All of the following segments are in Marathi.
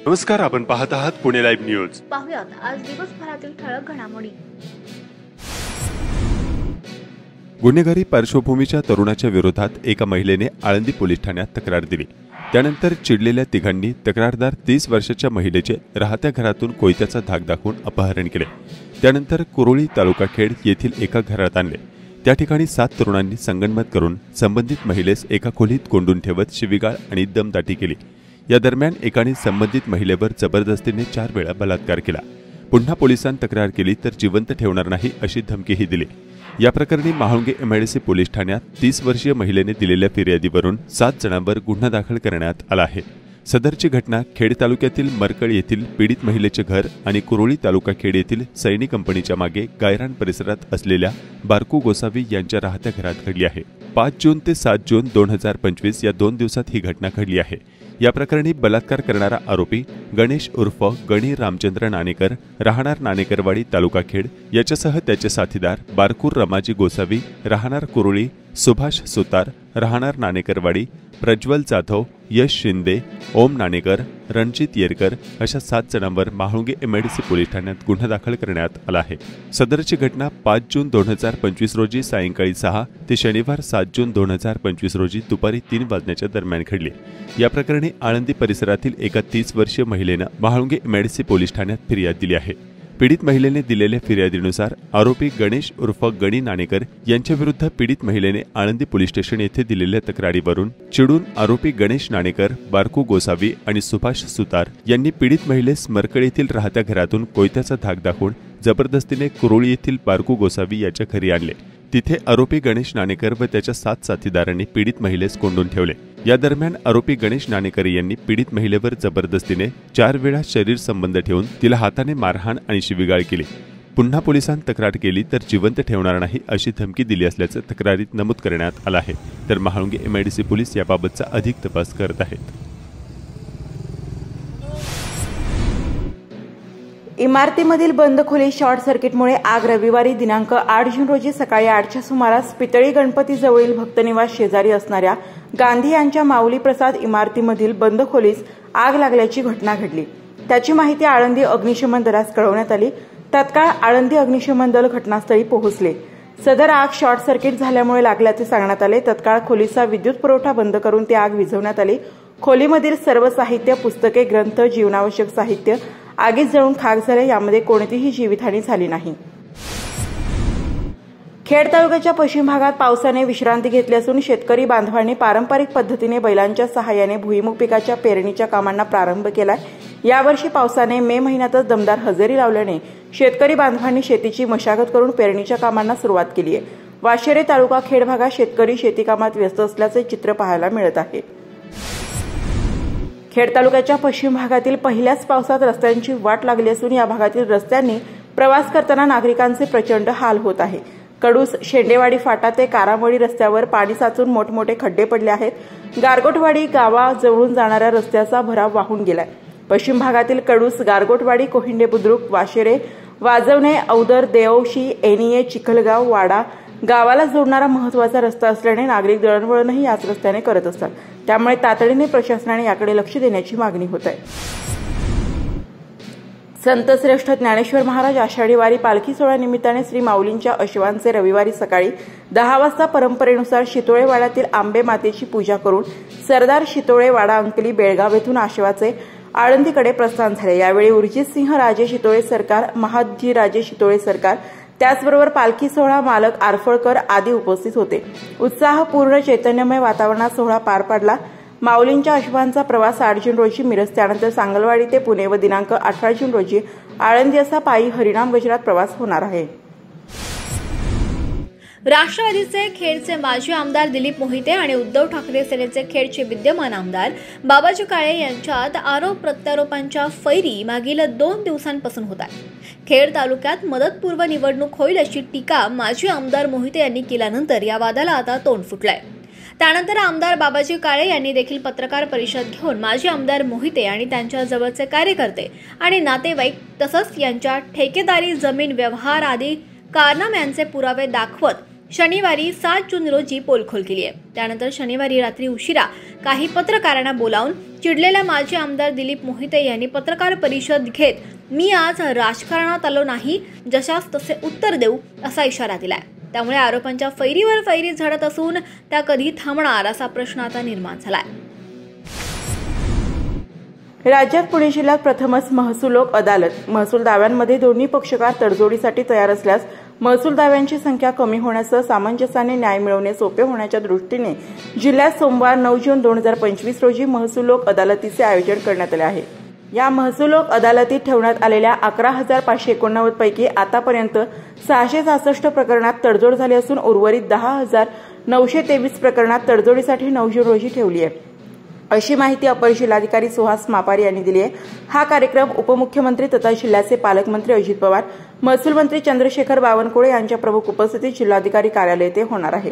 नमस्कार, आपण पाहत आहात पुणे लाईव्ह न्यूज। पाहुयात आज दिवसभरातील ठळक घडामोडी। गुन्हेगारी पार्श्वभूमीच्या तरुणाच्या विरोधात एका महिलेने आळंदी पोलीस ठाण्यात तक्रार दिली। त्यानंतर चिडलेल्या तिघांनी तक्रारदार 30 वर्षाच्या महिलेचे राहत्या घरातून कोयत्याचा धाक दाखवून अपहरण केले। त्यानंतर कुरोळी तालुका खेड येथील एका घरात आणले। त्या ठिकाणी 7 तरुणांनी संगनमत करून संबंधित महिलेस एका खोलीत कोंडून ठेवत शिवीगाळ आणि दमदाटी केली। या दरम्यान एकाने संबंधित महिलेवर जबरदस्तीने 4 वेळा बलात्कार केला। पुन्हा पोलिसांत तक्रार केली तर जिवंत ठेवणार नाही अशी धमकीही दिली। या प्रकरणी महाळुंगे एमआयडीसी पोलीस ठाण्यात 30 वर्षीय महिलेने दिलेल्या फिर्यादीवरून 7 जणांवर गुन्हा दाखल करण्यात आला आहे। सदरची घटना खेड तालुक्यातील मरकळ येथील पीडित महिलेचे घर आणि कुरोळी तालुका खेड येथील सैनी कंपनीच्या मागे गायरान परिसरात असलेल्या बारकू गोसावी यांच्या राहत्या घरात घडली आहे। 5 जून ते 7 जून 2025 या 2 दिवसात ही घटना घडली आहे। या प्रकरणी बलात्कार करणारा आरोपी गणेश उर्फ गणी रामचंद्र नाणेकर राहणार नाणेकरवाडी तालुका खेड याच्यासह त्याचे साथीदार बारकूर रमाजी गोसावी राहणार कुरोळी, सुभाष सुतार राहणार नाणेकरवाडी, प्रज्वल जाधव, यश शिंदे, ओम नाणेकर, रणजित येरकर अशा 7 जणांवर महाळुंगे एमआयडीसी पोलीस ठाण्यात गुन्हा दाखल करण्यात आला आहे। सदरची घटना 5 जून 2025 रोजी सायंकाळी 6 ते शनिवार 7 जून 2025 रोजी दुपारी 3 वाजण्याच्या दरम्यान घडली। या प्रकरणी आळंदी परिसरातील एका 30 वर्षीय महिलेने महाळुंगे एमआयडीसी पोलीस ठाण्यात फिर्याद दिली आहे। पीडित महिलेने दिलेल्या फिर्यादीनुसार आरोपी गणेश उर्फ गणी नाणेकर यांच्या विरुद्ध पीडित महिलेने आळंदी पोलीस स्टेशन येथे दिलेल्या तक्रारीवरून चिडून आरोपी गणेश नाणेकर, बारकू गोसावी आणि सुभाष सुतार यांनी पीडित महिलेस मरकळ येथील राहत्या घरातून कोयत्याचा धाक दाखवून जबरदस्तीने कुरोळी येथील बारकू गोसावी याच्या घरी आणले। तिथे आरोपी गणेश नाणेकर व त्याच्या 7 साथीदारांनी पीडित महिलेस कोंडून ठेवले। या दरम्यान आरोपी गणेश नाणेकर यांनी पीडित महिलेवर जबरदस्तीने 4 वेळा शरीर संबंध ठेवून तिला हाताने मारहाण आणि शिवीगाळ केली। पुन्हा पोलिसांत तक्रार केली तर जिवंत ठेवणार नाही अशी धमकी दिली असल्याचं तक्रारीत नमूद करण्यात आलं आहे। तर महाळुंगे एमआयडीसी पोलीस याबाबतचा अधिक तपास करत आहेत। इमारतीमधील बंद खोली शॉर्ट सर्किटमुळे आग रविवारी दिनांक 8 जून रोजी सकाळी 8च्या सुमारास पितळी गणपतीजवळील भक्तनिवास शेजारी असणाऱ्या गांधी यांच्या माऊली प्रसाद इमारतीमधील बंद खोलीस आग लागल्याची घटना घडली। त्याची माहिती आळंदी अग्निशमन दलास कळवण्यात आली। तत्काळ आळंदी अग्निशमन दल घटनास्थळी पोहोचले। सदर आग शॉर्ट सर्किट झाल्यामुळे लागल्याचे सांगण्यात आले। तत्काळ खोलीचा विद्युत पुरवठा बंद करून ती आग विझवण्यात आली। खोलीमधील सर्व साहित्य, पुस्तके, ग्रंथ, जीवनावश्यक साहित्य आगीत जळून खाक झाले। यामध्ये कोणतीही जीवितहानी झाली नाही। खेड तालुक्याच्या पश्चिम भागात पावसाने विश्रांती घेतली असून शेतकरी बांधवांनी पारंपरिक पद्धतीने बैलांच्या सहाय्याने भुईमुग पिकाच्या पेरणीच्या कामांना प्रारंभ केलाय। यावर्षी पावसाने मे महिन्यातच दमदार हजेरी लावल्याने शेतकरी बांधवांनी शेतीची मशागत करून पेरणीच्या कामांना सुरुवात केली आहे। वाशेरे तालुका खेड भागात शेतकरी शेती कामात व्यस्त असल्याचे चित्र पाहायला मिळत आहे। खेड तालुक्याच्या पश्चिम भागातील पहिल्याच पावसात रस्त्यांची वाट लागली असून या भागातील रस्त्यांनी प्रवास करताना नागरिकांचे प्रचंड हाल होत आहे। कडूस शेंडेवाडी फाटा ते कारामळी रस्त्यावर पाणी साचून मोठमोठे खड्डे पडले आहेत। गारगोटवाडी गावाजवळून जाणाऱ्या रस्त्याचा भराव वाहून गेलाय। पश्चिम भागातील कडूस, गारगोटवाडी, कोहिंडे बुद्रुक, वाशेरे, वाजवणे, औदर, देवशी, एनिये, चिखलगाव, वाडा गावाला जोडणारा महत्त्वाचा रस्ता असल्याने नागरिक दळणवळणही याच रस्त्याने करत असतात। त्यामुळे तातडीने प्रशासनाने याकडे लक्ष देण्याची मागणी होत आहे। संत श्रेष्ठ ज्ञानेश्वर महाराज आषाढी वारी पालखी सोहळ्यानिमित्ताने श्री माऊलींच्या अश्वांचे रविवारी सकाळी 10 वाजता परंपरेनुसार शितोळे वाड्यातील आंबे मातेची पूजा करून सरदार शितोळे वाडा अंकली बेळगाव येथून अश्वाचे आळंदीकडे प्रस्थान झाले। यावेळी उर्जितसिंह राजे शितोळे सरकार, महादजी राजे शितोळे सरकार, त्याचबरोबर पालखी सोहळा मालक आरफळकर आदी उपस्थित होते। उत्साहपूर्ण चैतन्यमय वातावरणात सोहळा पार पडला। माऊलींच्या अश्वांचा प्रवास 8 जून रोजी मिरज, त्यानंतर सांगलवाडी ते पुणे व दिनांक 18 जून रोजी आळंदी असा पायी हरिनाम गजरात प्रवास होणार आहे। राष्ट्रवादीचे खेडचे माजी आमदार दिलीप मोहिते आणि उद्धव ठाकरे सेनेचे खेडचे विद्यमान आमदार बाबाजी काळे यांच्यात आरोप प्रत्यारोपांच्या फैरी मागील 2 दिवसांपासून होत आहे। खेड तालुक्यात मदतपूर्व निवडणूक होईल अशी टीका माजी आमदार मोहिते यांनी केल्यानंतर या वादाला आता तोंड फुटलंय। त्यानंतर आमदार बाबाजी काळे यांनी देखील पत्रकार परिषद घेऊन माजी आमदार मोहिते आणि त्यांच्या जवळचे कार्यकर्ते आणि नातेवाईक तसंच यांच्या ठेकेदारी, जमीन व्यवहार आदी कारनाम्यांचे पुरावे दाखवत शनिवारी 7 जून रोजी पोलखोल केली आहे। त्यानंतर शनिवारी रात्री उशिरा काही पत्रकारांना बोलावून चिडलेल्या माजी आमदार दिलीप मोहिते यांनी पत्रकार परिषद घेत मी आज राजकारणात आलो नाही, जशास तसे उत्तर देऊ असा इशारा दिलाय। त्यामुळे आरोपांच्या फैरीवर फैरी झडत असून त्या कधी थांबणार असा प्रश्न आता निर्माण झालाय। राज्यात पुणे जिल्ह्यात प्रथमच महसूल लोक अदालत। महसूल दाव्यांमध्ये दोन्ही पक्षकार तडजोडीसाठी तयार असल्यास महसूल दाव्यांची संख्या कमी होण्यासह सामंजस्याने न्याय मिळवणे सोपे होण्याच्या दृष्टीने जिल्ह्यात सोमवार 9 जून 2025 रोजी महसूल लोक अदालतीचे आयोजन करण्यात आले आहे। या महसूल लोक अदालतीत ठेवण्यात आलेल्या 11,589 पैकी आतापर्यंत 666 प्रकरणात तडजोड झाली असून उर्वरित 10,923 प्रकरणात तडजोडीसाठी 9 जून रोजी ठेवली आहे, अशी माहिती अपर जिल्हाधिकारी सुहास मापारी यांनी दिली आहे। हा कार्यक्रम उपमुख्यमंत्री तथा जिल्ह्याचे पालकमंत्री अजित पवार, महसूल मंत्री चंद्रशेखर बावनकुळे यांच्या प्रमुख उपस्थितीत जिल्हाधिकारी कार्यालय येथे होणार आहे।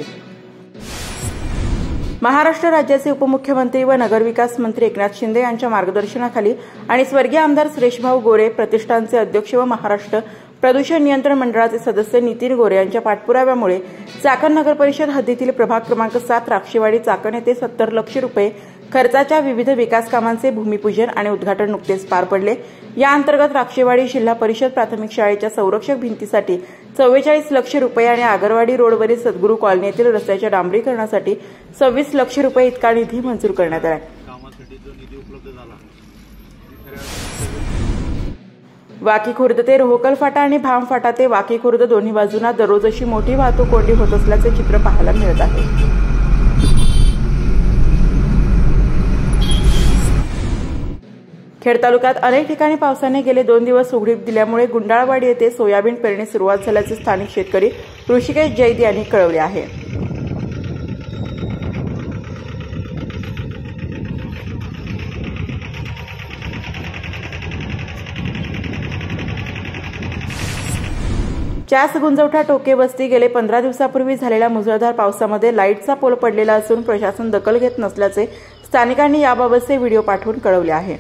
महाराष्ट्र राज्याचे उपमुख्यमंत्री व नगरविकास मंत्री एकनाथ शिंदे यांच्या मार्गदर्शनाखाली आणि स्वर्गीय आमदार सुरेशभाऊ गोरे प्रतिष्ठानचे अध्यक्ष व महाराष्ट्र प्रदूषण नियंत्रण मंडळाचे सदस्य नितीन गोरे यांच्या पाठपुराव्यामुळे चाकण नगर परिषद हद्दीतील प्रभाग क्रमांक 7 राक्षेवाडी चाकण येथे 70 लाख रुपये खर्चाच्या विविध विकास कामांचे भूमिपूजन आणि उद्घाटन नुकतेच पार पडले। या अंतर्गत राक्षेवाडी जिल्हा परिषद प्राथमिक शाळेच्या संरक्षक भिंतीसाठी 44 लाख रुपये आणि आगरवाडी रोडवरील सद्गुरू कॉलनी येथील रस्त्याच्या डांबरीकरणासाठी 26 लाख रुपये इतका निधी मंजूर करण्यात आला। वाकी खुर्द ते रोहकल फाटा आणि भाम फाटा ते वाकी खुर्द दोन्ही बाजूंना दररोज अशी मोठी वाहतूक कोंडी होत असल्याचे चित्र पाहायला मिळत आहे। खेड तालुक्यात अनेक ठिकाणी पावसाने गेले 2 दिवस उघडीप दिल्यामुळे गुंडाळवाडी येथे सोयाबीन पेरणी सुरुवात झाल्याचे स्थानिक शेतकरी ऋषिकेश जैद यांनी कळवले आहे। चास गुंजवठा टोके वस्ती गेले 15 दिवसापूर्वी झालेल्या मुसळधार पावसामध्ये लाईटचा पोल पडलेला असून प्रशासन दखल घेत नसल्याचे स्थानिकांनी याबाबतचे व्हिडिओ पाठवून कळवले आहे।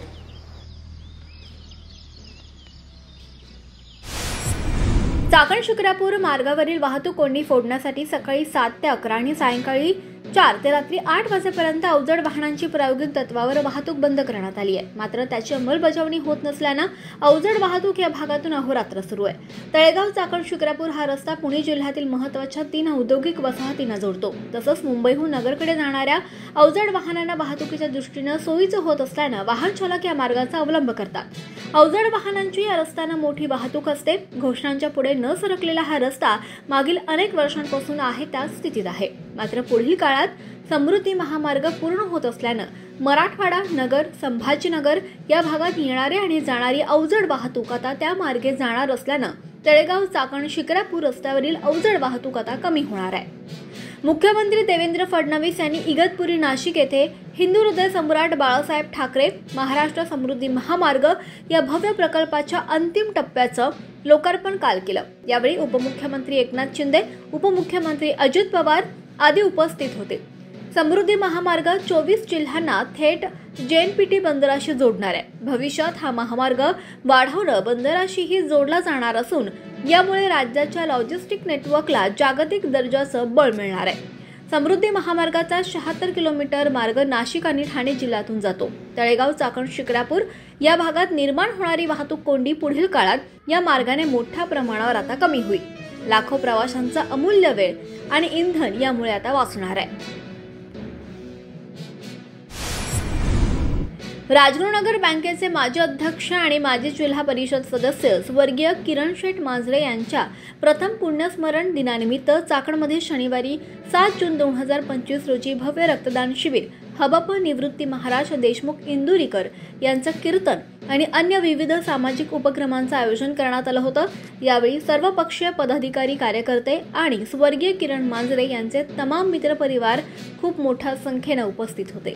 चाकण शिक्रापूर मार्गावरील वाहतूक कोंडी फोडण्यासाठी सकाळी 7 ते 11 आणि सायंकाळी 4 ते रात्री 8 वाजेपर्यंत अवजड वाहनांची प्रायोगिक तत्वावर वाहतूक बंद करण्यात आली आहे। मात्र त्याची अंमलबजावणी होत नसल्याने अवजड वाहतूक या भागातून अहोरात्र सुरू आहे। तळेगाव चाकण शिक्रापूर हा रस्ता पुणे जिल्ह्यातील महत्त्वाच्या 3 औद्योगिक वसाहतींना जोडतो। तसंच मुंबईहून नगरकडे जाणाऱ्या अवजड वाहनांना वाहतुकीच्या दृष्टीने सोयीचं होत असल्याने वाहन चालक या मार्गाचा अवलंब करतात। अवजड वाहनांची या रस्त्याने मोठी वाहतूक असते। घोषणांच्या पुढे न सरकलेला हा रस्ता मागील अनेक वर्षांपासून आहे त्या स्थितीत आहे। मात्र पुढील काळात समृद्धी महामार्ग पूर्ण होत असल्याने मराठवाडा, नगर, संभाजीनगर या भागात येणारी आणि जाणारी अवजड वाहतूक आता त्या मार्गे जाणार असल्याने तळेगाव चाकण शिक्रापूर रस्त्यावरील अवजड वाहतूक आता कमी होणार आहे। मुख्यमंत्री देवेंद्र फडणवीस यांनी इगतपुरी नाशिक येथे हिंदू हृदय सम्राट बाळासाहेब ठाकरे महाराष्ट्र समृद्धी महामार्ग या भव्य प्रकल्पाच्या अंतिम टप्प्याचं लोकार्पण काल केलं। यावेळी उपमुख्यमंत्री एकनाथ शिंदे, उपमुख्यमंत्री अजित पवार आदी उपस्थित होते। समृद्धी महामार्ग 24 जिल्ह्यांना थेट जेएनपीटी बंदराशी जोडणार आहे। भविष्यात हा महामार्ग वाढवणं बंदराशीही जोडला जाणार असून यामुळे राज्याच्या लॉजिस्टिक नेटवर्कला जागतिक दर्जाचं बळ मिळणार आहे। समृद्धी महामार्गाचा 76 किलोमीटर मार्ग नाशिक आणि ठाणे जिल्ह्यातून जातो। तळेगाव चाकण शिक्रापूर या भागात निर्माण होणारी वाहतूक कोंडी पुढील काळात या मार्गाने मोठ्या प्रमाणावर आता कमी होईल। लाखो प्रवाशांचा अमूल्य वेळ आणि इंधन यामुळे आता वाचणार आहे। राजगुरुनगर बँकेचे माजी अध्यक्ष आणि माजी जिल्हा परिषद सदस्य स्वर्गीय किरण शेठ मांजरे यांच्या प्रथम पुण्यस्मरण दिनानिमित्त चाकणमध्ये शनिवारी 7 जून 2025 रोजी भव्य रक्तदान शिबिर हबप निवृत्ती महाराज देशमुख इंदुरीकर यांचं कीर्तन आणि अन्य विविध सामाजिक उपक्रमांचं आयोजन करण्यात आलं होतं। यावेळी सर्वपक्षीय पदाधिकारी, कार्यकर्ते आणि स्वर्गीय किरण मांजरे यांचे तमाम मित्रपरिवार खूप मोठ्या संख्येने उपस्थित होते।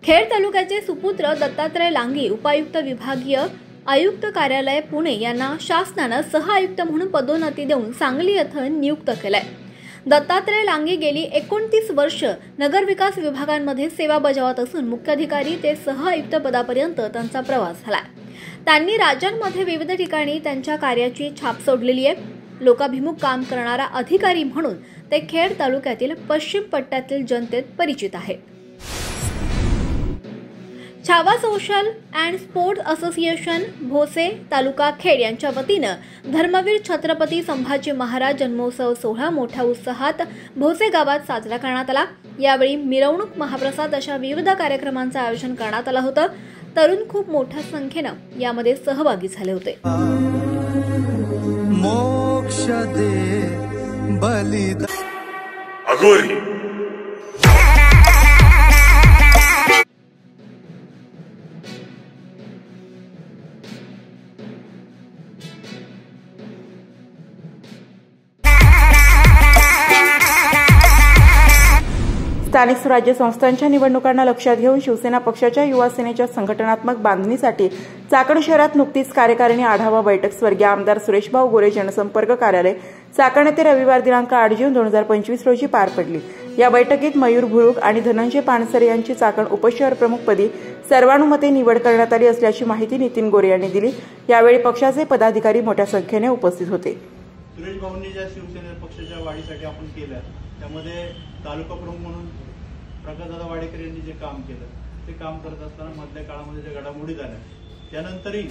खेड तालुक्याचे सुपुत्र दत्तात्रय लांगी उपायुक्त विभागीय आयुक्त कार्यालय पुणे यांना शासनाने सह आयुक्त म्हणून पदोन्नती देऊन सांगली येथे नियुक्त केलंय। दत्तात्रय लांगे गेली 29 वर्ष नगरविकास विभागांमध्ये सेवा बजावत असून मुख्याधिकारी ते सहआयुक्त पदापर्यंत त्यांचा प्रवास झाला. त्यांनी राज्यांमध्ये विविध ठिकाणी त्यांच्या कार्याची छाप सोडलेली आहे. लोकाभिमुख काम करणारा अधिकारी म्हणून ते खेड तालुक्यातील पश्चिम पट्ट्यातील जनतेत परिचित आहेत. Chhava social and sports association Bhose taluka Khed यांच्या वतीनं धर्मवीर छत्रपती संभाजी महाराज जन्मोत्सव सोहळा मोठ्या उत्साहात भोसे गावात साजरा करण्यात आला. यावेळी मिरवणूक, महाप्रसाद अशा विविध कार्यक्रमांचं आयोजन करण्यात आलं होतं. तरुण खूप मोठ्या संख्येनं यामध्ये सहभागी झाले होते. मोक्ष दे बलिदान अघोरी स्थानिक स्वराज्य संस्थांच्या निवडणुकांना लक्षात घेऊन शिवसेना पक्षाच्या युवा सेनेच्या संघटनात्मक बांधणीसाठी चाकण शहरात नुकतीच कार्यकारिणी आढावा बैठक स्वर्गीय आमदार सुरेशभाऊ गोरे जनसंपर्क कार्यालय चाकण येथे रविवार दिनांक 8 जून 2025 रोजी पार पडली. या बैठकीत मयूर भुरुक आणि धनंजय पानसरे यांची चाकण उपशहर प्रमुखपदी सर्वानुमते निवड करण्यात आली असल्याची माहिती नितीन गोरे यांनी दिली. यावेळी पक्षाचे पदाधिकारी मोठ्या संख्येने उपस्थित होते. सुरेश भाऊंनी ज्या शिवसेना पक्षाच्या वाढीसाठी आपण केलं त्यामध्ये तालुका प्रमुख म्हणून प्रकाशदादा वाडेकर यांनी जे काम केलं ते काम करत असताना मधल्या काळामध्ये ज्या घडामोडी झाल्या त्यानंतरही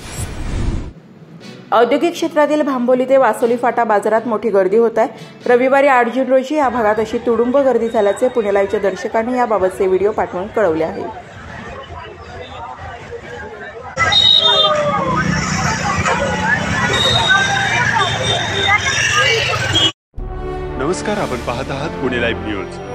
औद्योगिक क्षेत्रातील भांबोली ते वासोली फाटा बाजारात मोठी गर्दी होत आहे. रविवारी 8 जून रोजी या भागात अशी तुडुंब गर्दी झाल्याचे पुणे लाईव्हच्या दर्शकांनी याबाबतचे व्हिडिओ पाठवून कळवले आहे. नमस्कार, आपण पाहत आहात पुणे लाईव्ह न्यूज.